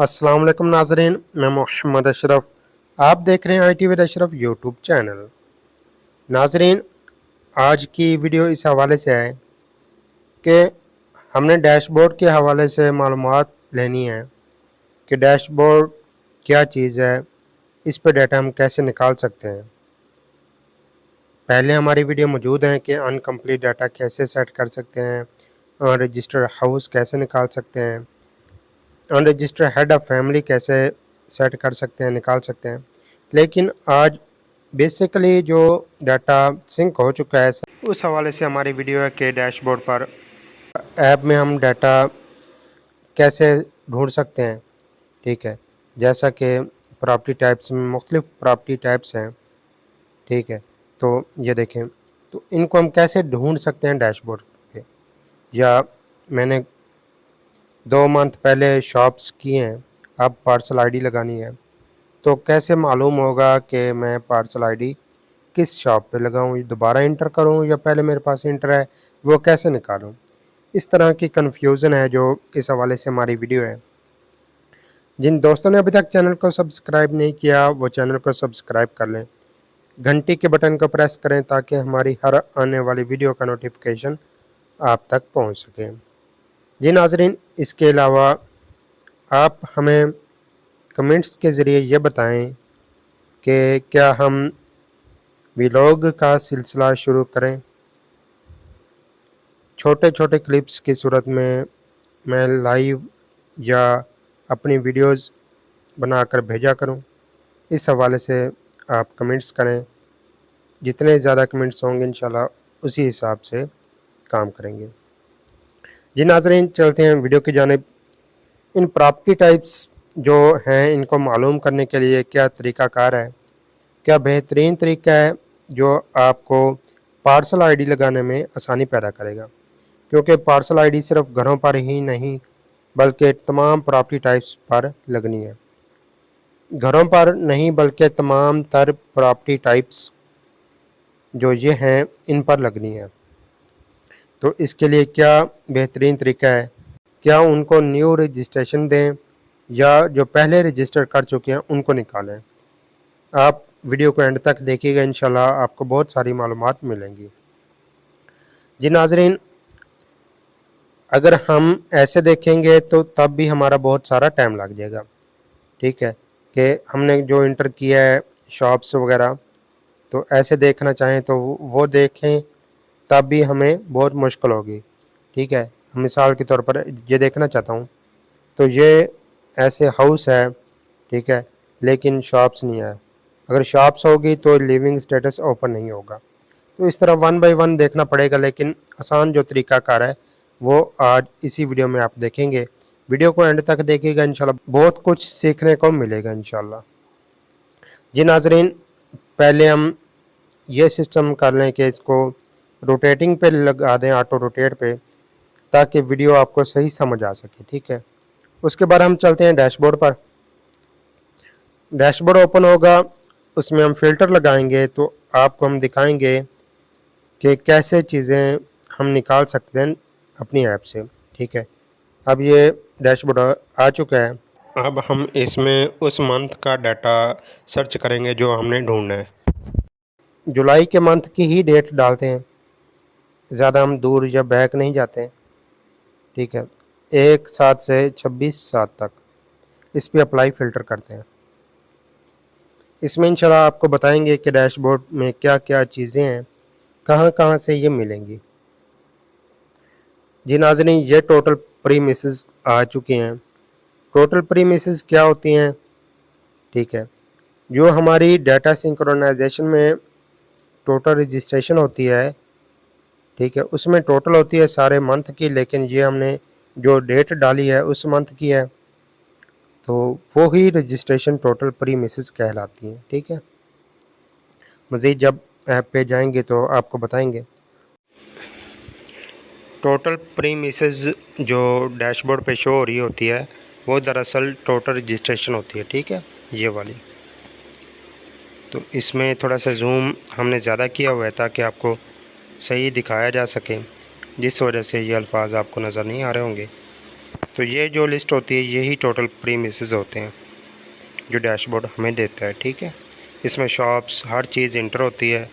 अस्सलाम वालेकुम नाजरीन, मैं मोहम्मद अशरफ। आप देख रहे हैं I T with Ashraf YouTube channel. नाजरीन, आज की वीडियो इस हवाले से है कि हमने डैशबोर्ड के हवाले से मालूमात लेनी है कि डैशबोर्ड क्या चीज़ है, इस पर डाटा हम कैसे निकाल सकते हैं। पहले हमारी वीडियो मौजूद है कि अनकम्प्लीट डाटा कैसे सेट कर सकते हैं और रजिस्टर हाउस कैसे निकाल सकते हैं, अनरजिस्टर्ड हेड ऑफ़ फैमिली कैसे सेट कर सकते हैं, निकाल सकते हैं। लेकिन आज बेसिकली जो डाटा सिंक हो चुका है, उस हवाले से हमारी वीडियो है कि डैशबोर्ड पर ऐप में हम डाटा कैसे ढूंढ सकते हैं। ठीक है, जैसा कि प्रॉपर्टी टाइप्स में मुख्तलिफ प्रॉपर्टी टाइप्स हैं। ठीक है, तो ये देखें, तो इनको हम कैसे ढूंढ सकते हैं डैशबोर्ड पे। या मैंने 2 मंथ पहले शॉप्स किए हैं, अब पार्सल आईडी लगानी है, तो कैसे मालूम होगा कि मैं पार्सल आईडी किस शॉप पे लगाऊं, ये दोबारा इंटर करूं या पहले मेरे पास इंटर है, वो कैसे निकालूं। इस तरह की कन्फ्यूज़न है जो इस हवाले से हमारी वीडियो है। जिन दोस्तों ने अभी तक चैनल को सब्सक्राइब नहीं किया वो चैनल को सब्सक्राइब कर लें, घंटी के बटन को प्रेस करें ताकि हमारी हर आने वाली वीडियो का नोटिफिकेशन आप तक पहुँच सके। जी नाजरीन, इसके अलावा आप हमें कमेंट्स के ज़रिए ये बताएं कि क्या हम व्लॉग का सिलसिला शुरू करें। छोटे छोटे क्लिप्स की सूरत में मैं लाइव या अपनी वीडियोस बनाकर भेजा करूं। इस हवाले से आप कमेंट्स करें, जितने ज़्यादा कमेंट्स होंगे इंशाल्लाह उसी हिसाब से काम करेंगे। जी नाज़रीन, चलते हैं वीडियो की जानिब। इन प्रॉपर्टी टाइप्स जो हैं इनको मालूम करने के लिए क्या तरीक़ाकार है, क्या बेहतरीन तरीका है जो आपको पार्सल आईडी लगाने में आसानी पैदा करेगा। क्योंकि पार्सल आईडी सिर्फ घरों पर ही नहीं बल्कि तमाम प्रॉपर्टी टाइप्स पर लगनी है। घरों पर नहीं बल्कि तमाम तर प्रॉपर्टी टाइप्स जो ये हैं इन पर लगनी है। तो इसके लिए क्या बेहतरीन तरीका है, क्या उनको न्यू रजिस्ट्रेशन दें या जो पहले रजिस्टर कर चुके हैं उनको निकालें। आप वीडियो को एंड तक देखिएगा, इंशाल्लाह आपको बहुत सारी मालूमात मिलेंगी। जी नाजरीन, अगर हम ऐसे देखेंगे तो तब भी हमारा बहुत सारा टाइम लग जाएगा। ठीक है, कि हमने जो इंटर किया है शॉप्स वगैरह, तो ऐसे देखना चाहें तो वो देखें तब भी हमें बहुत मुश्किल होगी। ठीक है, मिसाल के तौर पर ये देखना चाहता हूँ तो ये ऐसे हाउस है, ठीक है, लेकिन शॉप्स नहीं है। अगर शॉप्स होगी तो लिविंग स्टेटस ओपन नहीं होगा। तो इस तरह 1 बाय 1 देखना पड़ेगा, लेकिन आसान जो तरीक़ाकार है वो आज इसी वीडियो में आप देखेंगे। वीडियो को एंड तक देखिएगा, इंशाल्लाह बहुत कुछ सीखने को मिलेगा इंशाल्लाह। जी नाजरीन, पहले हम ये सिस्टम कर लें कि इसको रोटेटिंग पे लगा दें, ऑटो रोटेट पे, ताकि वीडियो आपको सही समझ आ सके। ठीक है, उसके बाद हम चलते हैं डैशबोर्ड पर। डैशबोर्ड ओपन होगा, उसमें हम फ़िल्टर लगाएंगे तो आपको हम दिखाएंगे कि कैसे चीज़ें हम निकाल सकते हैं अपनी ऐप से। ठीक है, अब ये डैशबोर्ड आ चुका है। अब हम इसमें उस मंथ का डाटा सर्च करेंगे जो हमने ढूंढना है। जुलाई के मंथ की ही डेट डालते हैं, ज़्यादा हम दूर या बैक नहीं जाते हैं। ठीक है, 1/7 से 26/7 तक इस पर अप्लाई फ़िल्टर करते हैं। इसमें इंशाल्लाह आपको बताएंगे कि डैशबोर्ड में क्या क्या चीज़ें हैं, कहाँ कहाँ से ये मिलेंगी। जी नाज़रीन, ये टोटल प्रीमिसेस आ चुके हैं। टोटल प्रीमिसेस क्या होती हैं? ठीक है, जो हमारी डाटा सिंक्रोनाइजेशन में टोटल रजिस्ट्रेशन होती है, ठीक है, उसमें टोटल होती है सारे मंथ की, लेकिन ये हमने जो डेट डाली है उस मंथ की है, तो वो ही रजिस्ट्रेशन टोटल प्रीमिसेस कहलाती हैं। ठीक है, मज़ीद जब ऐप पे जाएंगे तो आपको बताएंगे। टोटल प्रीमिसेस जो डैशबोर्ड पे शो हो रही होती है वो दरअसल टोटल रजिस्ट्रेशन होती है। ठीक है, ये वाली। तो इसमें थोड़ा सा जूम हमने ज़्यादा किया हुआ है ताकि आपको सही दिखाया जा सके, जिस वजह से ये अल्फाज आपको नज़र नहीं आ रहे होंगे। तो ये जो लिस्ट होती है यही टोटल प्रीमिसेस होते हैं जो डैशबोर्ड हमें देता है, ठीक है। इसमें शॉप्स हर चीज़ इंटर होती है,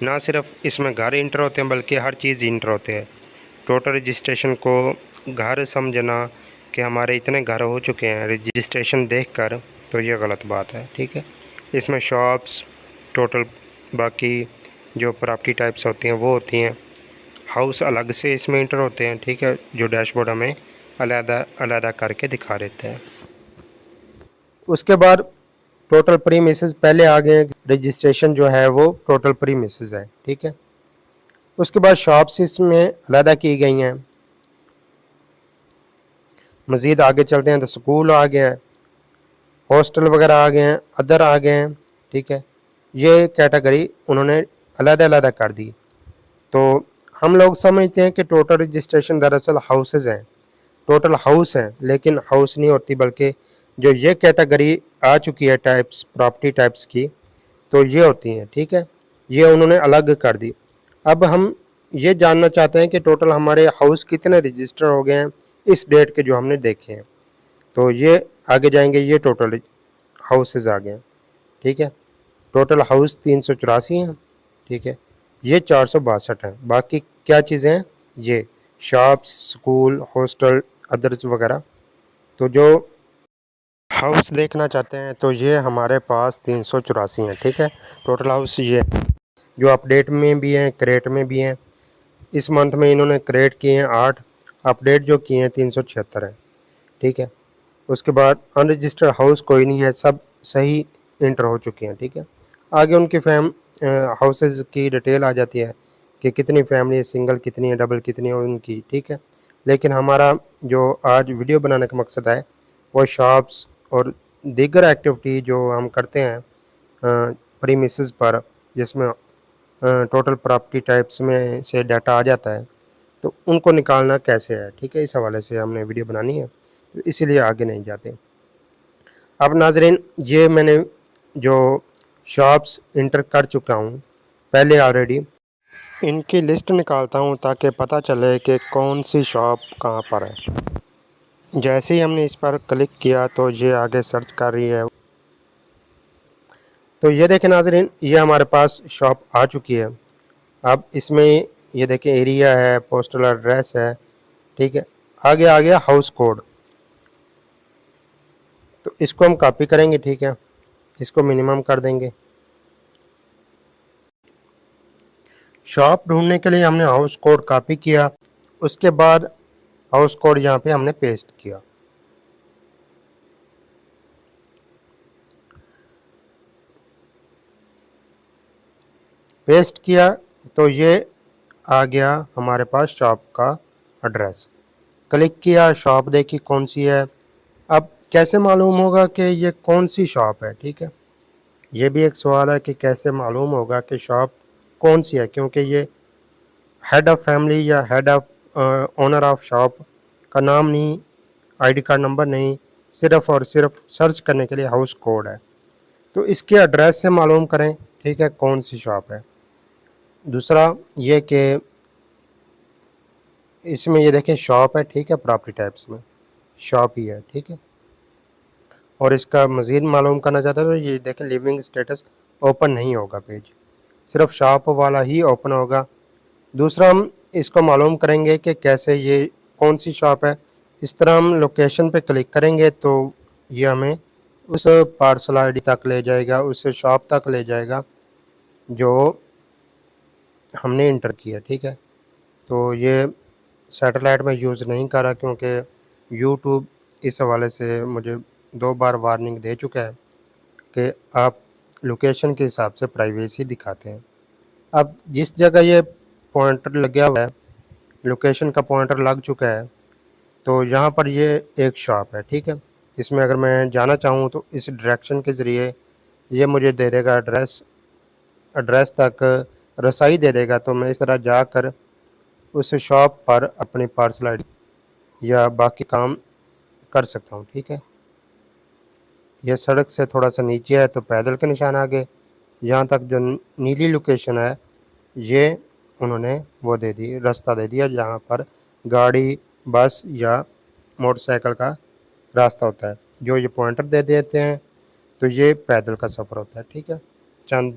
ना सिर्फ इसमें घर इंटर होते हैं बल्कि हर चीज़ इंटर होते हैं। टोटल रजिस्ट्रेशन को घर समझना कि हमारे इतने घर हो चुके हैं रजिस्ट्रेशन देखकर, तो ये गलत बात है, ठीक है। इसमें शॉप्स टोटल बाकी जो प्रॉपर्टी टाइप्स होती हैं वो होती हैं, हाउस अलग से इसमें इंटर होते हैं, ठीक है, जो डैशबोर्ड हमें अलग करके दिखा देते हैं। उसके बाद टोटल प्रीमिसेस पहले आ गए, रजिस्ट्रेशन जो है वो टोटल प्रीमिसेस है, ठीक है। उसके बाद शॉप्स इसमें अलग की गई हैं। मज़ीद आगे चलते हैं तो स्कूल आ गए हैं, हॉस्टल वगैरह आ गए हैं, अदर आ गए हैं, ठीक है। ये कैटेगरी उन्होंने अलग कर दी। तो हम लोग समझते हैं कि टोटल रजिस्ट्रेशन दरअसल हाउसेज हैं, टोटल हाउस हैं, लेकिन हाउस नहीं होती, बल्कि जो ये कैटेगरी आ चुकी है टाइप्स प्रॉपर्टी टाइप्स की, तो ये होती हैं, ठीक है। ये उन्होंने अलग कर दी। अब हम ये जानना चाहते हैं कि टोटल हमारे हाउस कितने रजिस्टर हो गए हैं इस डेट के जो हमने देखे हैं। तो ये आगे जाएंगे, ये टोटल हाउसेज आ गए हैं, ठीक है। टोटल हाउस 384 हैं, ठीक है। ये 462 हैं। बाकी क्या चीज़ें हैं, ये शॉप्स, स्कूल, हॉस्टल, अदर्स वगैरह। तो जो हाउस देखना चाहते हैं तो ये हमारे पास 384 हैं, ठीक है। टोटल हाउस ये जो अपडेट में भी हैं, क्रेट में भी हैं। इस मंथ में इन्होंने क्रेट किए हैं 8, अपडेट जो किए हैं 376 हैं, ठीक है। उसके बाद अनरजिस्टर्ड हाउस कोई नहीं है, सब सही इंटर हो चुके हैं, ठीक है। आगे उनकी हाउसेज की डिटेल आ जाती है कि कितनी फैमिली है, सिंगल कितनी है, डबल कितनी है उनकी, ठीक है। लेकिन हमारा जो आज वीडियो बनाने का मकसद है वो शॉप्स और दीगर एक्टिविटी जो हम करते हैं प्रीमिसेस पर, जिसमें टोटल प्रॉपर्टी टाइप्स में से डाटा आ जाता है, तो उनको निकालना कैसे है, ठीक है। इस हवाले से हमने वीडियो बनानी है, तो इसीलिए आगे नहीं जाते। अब नाजरीन, ये मैंने जो शॉप्स इंटर कर चुका हूँ पहले ऑलरेडी, इनकी लिस्ट निकालता हूँ ताकि पता चले कि कौन सी शॉप कहाँ पर है। जैसे ही हमने इस पर क्लिक किया तो ये आगे सर्च कर रही है। तो ये देखें नाजरीन, ये हमारे पास शॉप आ चुकी है। अब इसमें ये देखें एरिया है, पोस्टल एड्रेस है, ठीक है। आगे आ गया हाउस कोड, तो इसको हम कॉपी करेंगे, ठीक है। इसको मिनिमम कर देंगे। शॉप ढूंढने के लिए हमने हाउस कोड कॉपी किया, उसके बाद हाउस कोड यहाँ पे हमने पेस्ट किया। पेस्ट किया तो ये आ गया हमारे पास शॉप का एड्रेस। क्लिक किया, शॉप देखी कौन सी है। अब कैसे मालूम होगा कि ये कौन सी शॉप है, ठीक है। ये भी एक सवाल है कि कैसे मालूम होगा कि शॉप कौन सी है, क्योंकि ये हेड ऑफ़ फैमिली या head of owner of shop का नाम नहीं, आईडी कार्ड नंबर नहीं, सिर्फ़ और सिर्फ सर्च करने के लिए हाउस कोड है। तो इसके एड्रेस से मालूम करें, ठीक है, कौन सी शॉप है। दूसरा ये कि इसमें ये देखें शॉप है, ठीक है, प्रॉपर्टी टाइप्स में शॉप ही है, ठीक है। और इसका मज़ीद मालूम करना चाहता है तो ये देखें लिविंग स्टेटस ओपन नहीं होगा, पेज सिर्फ शॉप वाला ही ओपन होगा। दूसरा हम इसको मालूम करेंगे कि कैसे ये कौन सी शॉप है। इस तरह हम लोकेशन पे क्लिक करेंगे तो ये हमें उस पार्सल आईडी तक ले जाएगा, उस शॉप तक ले जाएगा जो हमने इंटर किया, ठीक है। तो ये सैटेलाइट में यूज़ नहीं कर रहा क्योंकि यूट्यूब इस हवाले से मुझे 2 बार वार्निंग दे चुका है कि आप लोकेशन के हिसाब से प्राइवेसी दिखाते हैं। अब जिस जगह ये पॉइंटर लगा हुआ है, लोकेशन का पॉइंटर लग चुका है, तो यहाँ पर ये एक शॉप है, ठीक है। इसमें अगर मैं जाना चाहूँ तो इस डायरेक्शन के ज़रिए ये मुझे दे देगा एड्रेस तक रसाई दे देगा। तो मैं इस तरह जाकर उस शॉप पर अपनी पार्सल आईडी या बाकी काम कर सकता हूँ, ठीक है। यह सड़क से थोड़ा सा नीचे है तो पैदल के निशान आ गए। यहाँ तक जो नीली लोकेशन है ये उन्होंने वो दे दी, रास्ता दे दिया जहाँ पर गाड़ी, बस या मोटरसाइकिल का रास्ता होता है। जो ये पॉइंटर दे देते हैं तो ये पैदल का सफ़र होता है, ठीक है। चंद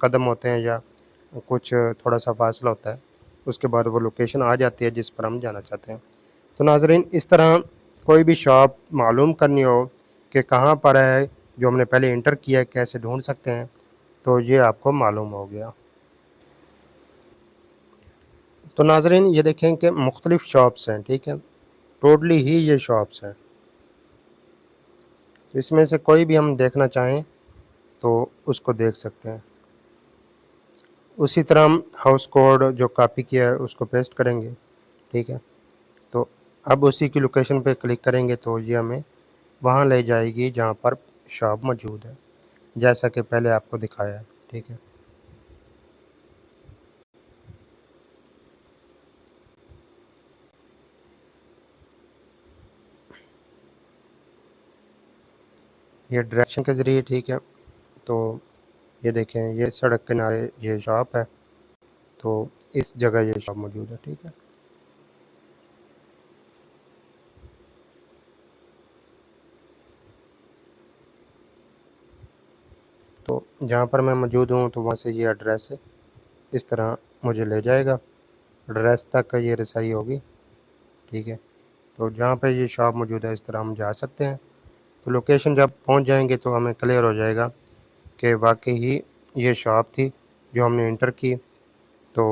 कदम होते हैं या कुछ थोड़ा सा फासला होता है, उसके बाद वो लोकेशन आ जाती है जिस पर हम जाना चाहते हैं। तो नाज़रीन, इस तरह कोई भी शॉप मालूम करनी हो कि कहाँ पर है, जो हमने पहले इंटर किया है, कैसे ढूंढ सकते हैं, तो ये आपको मालूम हो गया। तो नाज़रीन, ये देखें कि मुख्तलिफ़ शॉप्स हैं, ठीक है, टोटली ही ये शॉप्स हैं। तो इसमें से कोई भी हम देखना चाहें तो उसको देख सकते हैं। उसी तरह हम हाउस कोड जो कॉपी किया है उसको पेस्ट करेंगे, ठीक है। तो अब उसी की लोकेशन पे क्लिक करेंगे तो ये हमें वहाँ ले जाएगी जहाँ पर शॉप मौजूद है, जैसा कि पहले आपको दिखाया है, ठीक है। ये डायरेक्शन के ज़रिए, ठीक है। तो ये देखें, ये सड़क किनारे ये शॉप है, तो इस जगह ये शॉप मौजूद है, ठीक है। तो जहाँ पर मैं मौजूद हूँ तो वहाँ से ये एड्रेस इस तरह मुझे ले जाएगा, एड्रेस तक ये रसाई होगी, ठीक है। तो जहाँ पे ये शॉप मौजूद है इस तरह हम जा सकते हैं। तो लोकेशन जब पहुँच जाएंगे तो हमें क्लियर हो जाएगा कि वाकई ही ये शॉप थी जो हमने इंटर की। तो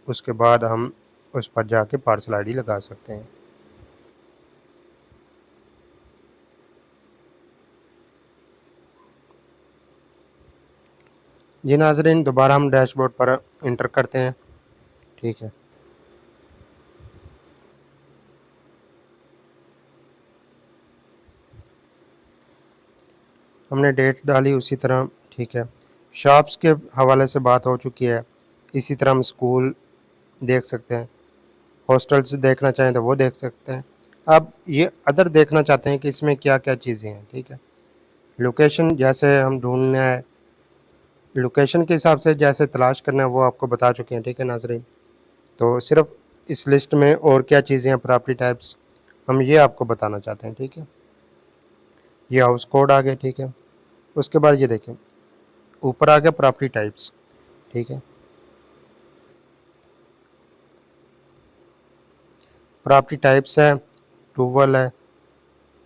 उसके बाद हम उस पर जाके पार्सल आईडी लगा सकते हैं। जी नाज़रीन, दोबारा हम डैशबोर्ड पर इंटर करते हैं, ठीक है। हमने डेट डाली उसी तरह, ठीक है। शॉप्स के हवाले से बात हो चुकी है। इसी तरह हम स्कूल देख सकते हैं, हॉस्टल्स देखना चाहें तो वो देख सकते हैं। अब ये अदर देखना चाहते हैं कि इसमें क्या क्या चीज़ें हैं, ठीक है। लोकेशन जैसे हम ढूंढना है, लोकेशन के हिसाब से जैसे तलाश करना है वो आपको बता चुके हैं, ठीक है नाज़रीन। तो सिर्फ इस लिस्ट में और क्या चीज़ें हैं, प्रॉपर्टी टाइप्स, हम ये आपको बताना चाहते हैं, ठीक है। ये हाउस कोड आ गए, ठीक है। उसके बाद ये देखें, ऊपर आ गया प्रॉपर्टी टाइप्स, ठीक है। प्रॉपर्टी टाइप्स है, अप्रूवल है,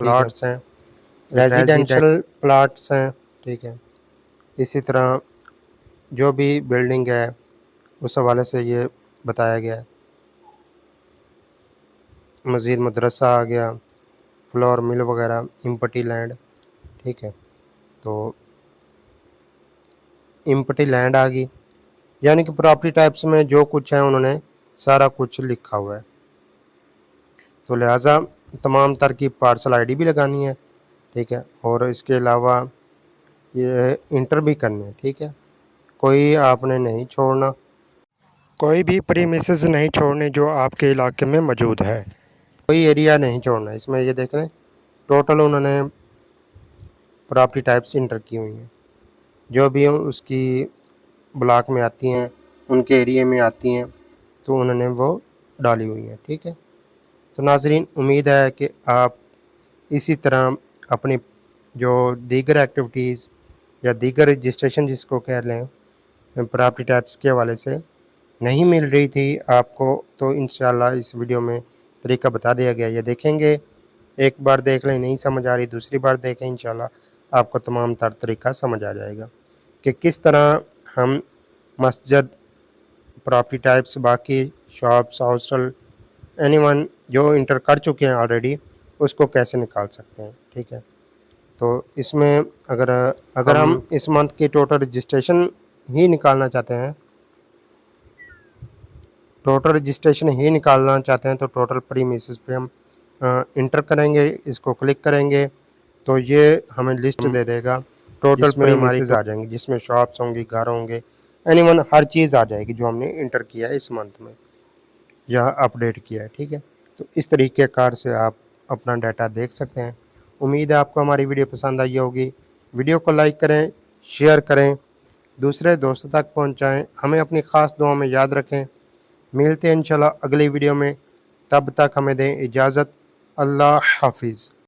प्लॉट्स हैं, रेजिडेंशियल प्लॉट्स हैं, ठीक है। इसी तरह जो भी बिल्डिंग है उस हवाले से ये बताया गया है। मज़ीद मदरसा आ गया, फ्लोर मिल वगैरह, इम्पटी लैंड, ठीक है। तो इम्पटी लैंड आ गई, यानी कि प्रॉपर्टी टाइप्स में जो कुछ है उन्होंने सारा कुछ लिखा हुआ है। तो लिहाजा तमाम तर की पार्सल आईडी भी लगानी है, ठीक है। और इसके अलावा ये इंटर भी करने हैं, ठीक है। कोई आपने नहीं छोड़ना, कोई भी प्रीमिसेस नहीं छोड़ने जो आपके इलाके में मौजूद है, कोई एरिया नहीं छोड़ना। इसमें ये देख लें, टोटल उन्होंने प्रॉपर्टी टाइप्स इंटर की हुई हैं, जो भी उसकी ब्लॉक में आती हैं, उनके एरिया में आती हैं, तो उन्होंने वो डाली हुई हैं, ठीक है। तो नाज़रीन, उम्मीद है कि आप इसी तरह अपनी जो दीगर एक्टिविटीज़ या दीगर रजिस्ट्रेशन जिसको कह लें, प्रॉपर्टी टाइप्स के हवाले से नहीं मिल रही थी आपको, तो इंशाल्लाह इस वीडियो में तरीका बता दिया गया। ये देखेंगे, एक बार देख लें, नहीं समझ आ रही दूसरी बार देखें, इंशाल्लाह आपको तमाम तर तरीका समझ आ जाएगा कि किस तरह हम मस्जिद, प्रॉपर्टी टाइप्स, बाकी शॉप्स, हॉस्टल, एनीवन जो इंटर कर चुके हैं ऑलरेडी, उसको कैसे निकाल सकते हैं, ठीक है। तो इसमें अगर हम इस मंथ की टोटल रजिस्ट्रेशन ही निकालना चाहते हैं, तो टोटल प्रीमिसेस पे हम इंटर करेंगे, इसको क्लिक करेंगे तो ये हमें लिस्ट दे देगा, टोटल प्रीमिसेस आ जाएंगे जिसमें शॉप्स होंगी, घर होंगे, एनीवन हर चीज़ आ जाएगी जो हमने इंटर किया है इस मंथ में या अपडेट किया है, ठीक है। तो इस तरीके कार से आप अपना डाटा देख सकते हैं। उम्मीद है आपको हमारी वीडियो पसंद आई होगी। वीडियो को लाइक करें, शेयर करें, दूसरे दोस्तों तक पहुंचाएं, हमें अपनी ख़ास दुआ में याद रखें। मिलते हैं इंशाल्लाह अगली वीडियो में। तब तक हमें दें इजाज़त। अल्लाह हाफ़िज़।